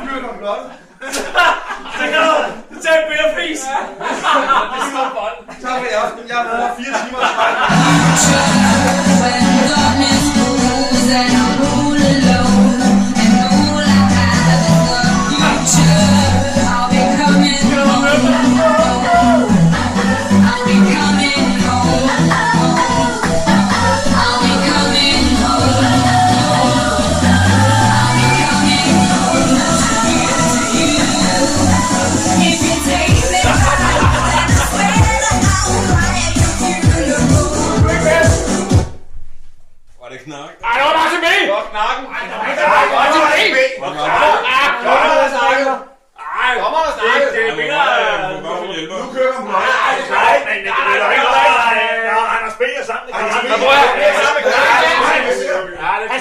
kører du blottet. Du tager en bedre pris. Det står bold. Tak for jer. Jeg har været 4 timer. Var det knak? Ej, det var bare til mig! Det var knakken. Ej, det var til mig! Kommer der snakker? Ej, kommer der snakker? Det er mere... Nu kører du blottet. Nej, men det er jo ikke rigtigt. Anders B. er sammen. Han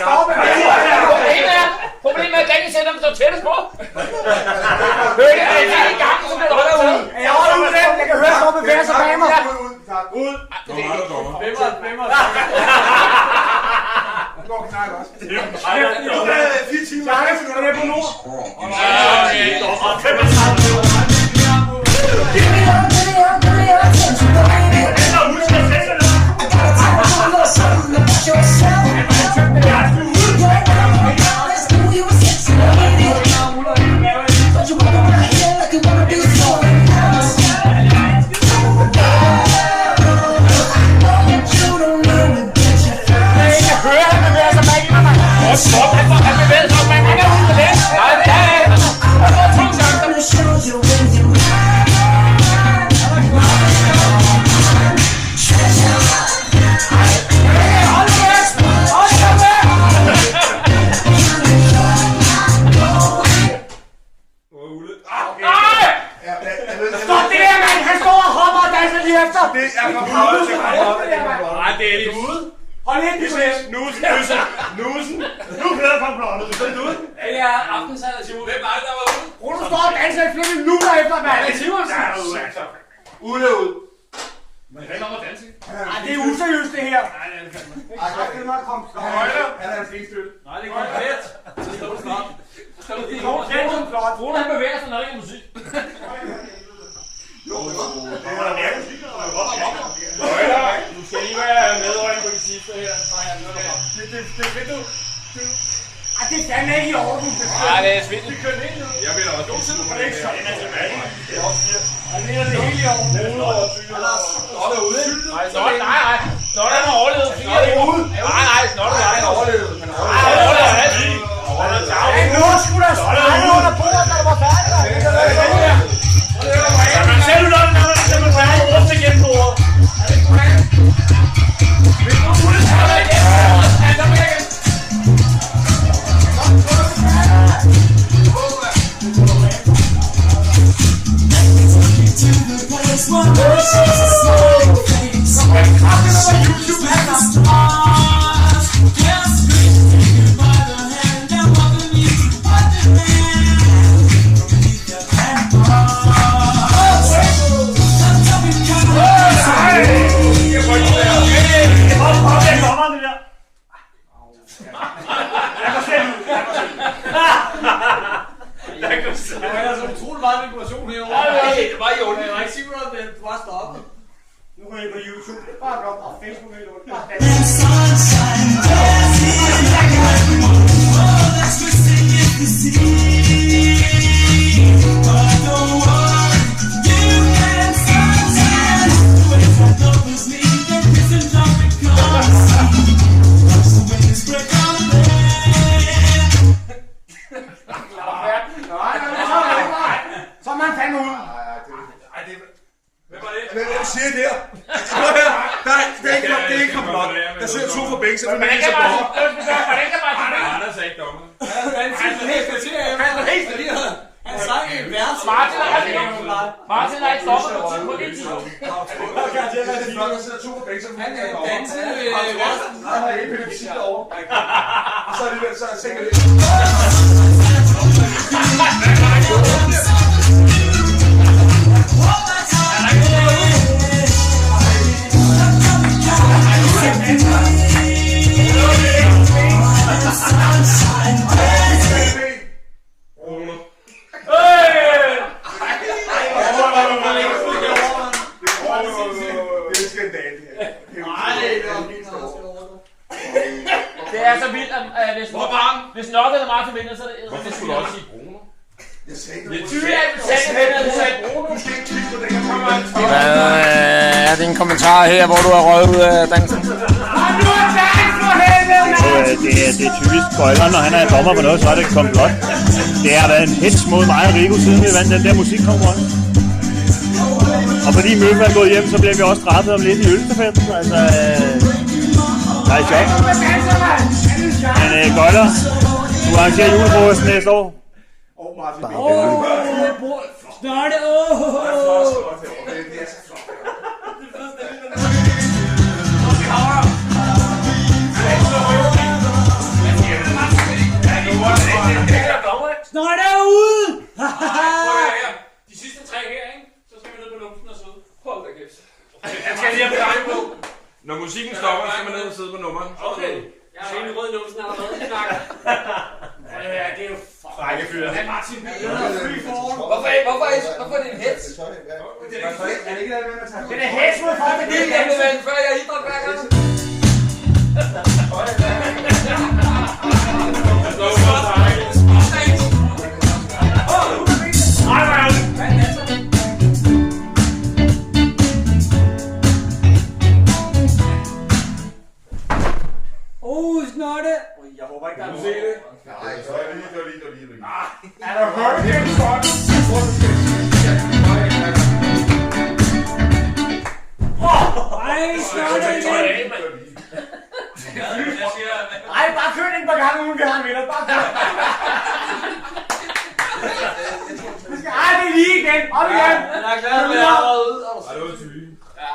står med mig. Problemet er, at Daniel sætter dem så tættest på. Hør det, er I i gang, så bliver du holdt ud. Jeg holder ud den. Jeg kan høre, at du bevæger sig bag mig. Ud. Hvemmer. Nu går knakken også. Det er 4 timer. Jeg er på nord. Stop, han bevæger sig, man kan ud med det. Nej, det er det. Jeg får 2 chancer. Stop det der, mand! Han står og hopper og danser lige efter. Det er for blottet. Nej, det er lige ude. Hold helt på det. Nusen. Nu kører fra blottet. Du er ude. Det er aftensad, Simon. Hvem var det, der var ude? Bruno står og danser i flere minutter efter, mand. Det er Simonsen. Ude og ud. Men det er om at danse. Ej, det er useriøst, det her. Nej, det er det fandme. Ej, kan det nok komme højere? Han er en flinstøtte. Nej, det er komplet. Det står du snart. Bruno, han bevæger sig, når der ikke er musik. Du skal lige være medøjne på de sidste her. Det er fedt, du. Ej, det er fandme ikke i orden. Nej, det er svidt. Vi kører ned nu. Jeg vil da også Det er ikke så. Det er tilbage. Det er også 4. Ej, det er det hele i orden. Snot er ude, ikke? Nej, Snot han har overlevet 4. Nej, Snot er Han overlevede. Han Nej, han overlever alt. Ej, nu skulle der strege under bordet, når du var færdig. Man ser du noget, når man er rundt igennem bordet. Hvis du skulle tage dig igen, så vil jeg igen. Der var altså utrolig meget vibration herovre. Det var i orden. Jeg var ikke sikker på, at det var stoppet. Nu går jeg på YouTube. Bare godt. Og Facebook er lukket. Så er man fandme ud. Hvem var det? Hvem siger det her? Det er ikke komplot. Der sidder 2 for begge, så Hvordan kan man Anders er ikke dommer. Han er helt kvarter hjemme. Han sang i en vers. Martin er ikke stoppet på det tidspunkt. Der sidder 2 for begge, så Han er danset han har epilepsi derovre. Og så alligevel, så tænker det. Jeg sagde det. Du sagde Bruno. Du skal ikke kigge på det her. Hvad er dine kommentarer her, hvor du er røget ud af dansen? Det er typisk Gøjler, når han er dommer på noget, så er det kommet blot. Det har været en hets mod mig og Rico, siden vi vandt den der musikkonkurrence. Og fordi Møben er gået hjem, så bliver vi også straffet om lidt i ølstafetten. Altså, der er i chok. Men Gøjler, du arrangerer julefrokosten næste år. Martin. Snart det. Det er så flot. Snart er ude! De sidste 3 her, ikke? Så skal vi ned på numsen og sidde. Hold da kæft. Jeg skal lige have beregnet på. Når musikken stopper, så skal man ned og sidde på nummeren. Okay. Jeg er helt rød i numsen allerede. I snakker. Ja, det er jo Frække fyre. Martin. Hvorfor er det en hets? Er det ikke det, man tager? Det er hets mod folk, det er det, før jeg er idræt hver gang. Snart det. Jeg håber ikke, der er Du se det? Nej, så er det lige. Er der hurricane shot? Ej, snart det igen. Ej, bare kør den et par gange, uden vi har en vinder. Bare kør. Ej, det er lige igen. Op igen. Jeg er glad med, at jeg er rød ud. Ej, det var tyge.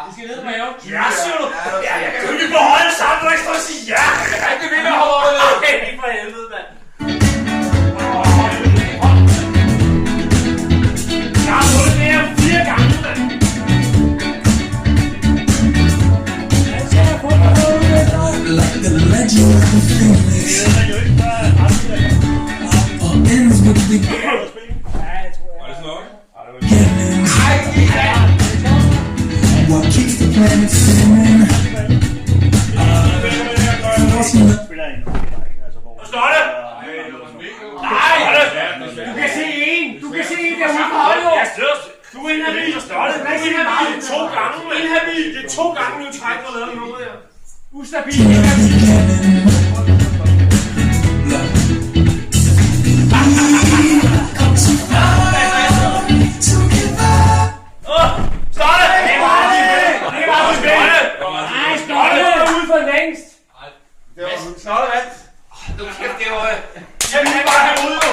Vi skal ned med maven. Ja, siger du. Ja, jeg kan jo ikke beholde sammen, når jeg står og siger ja. Jeg kan ikke vinde over det. Okay, for helvede, mand. Jeg har vundet det her 4 gange, mand. Like the legend of the phoenix, all ends with the Var det sådan nok? beginning. What keeps the planet spinning? Forcing the Står det? Nej, du kan se en. Du kan se en derude på holdet. Jeg støtter. Du er inhabil. Du er inhabil 2 gange. Inhabil. Det er 2 gange, du trækker og laver noget der. Ustabil. Starte! Det var det! Nej, Starte! Du er ude for længst! Det var Snotte vandt. Nu kæft, det var... Jamen, han var herude jo!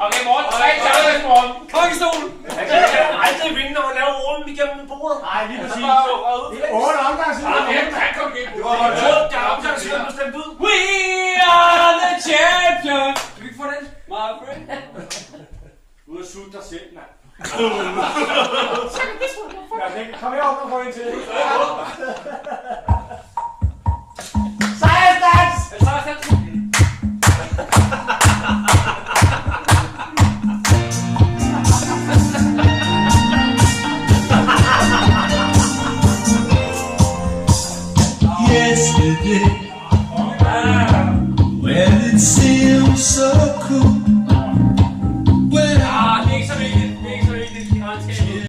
Okay, morgen. 3 tager i morgen. Kongestolen! Jeg kan aldrig vinde, når man laver ormen igennem bordet. Nej, lige præcis. Det er 8 omgange siden. Han kom igen. Det var 2 omgange siden, du stemte ud. We are the champions. Kan vi ikke få den? My friend. Ud og sutte dig selv, mand. Kom her op og få en til. Sejrsdans! yesterday.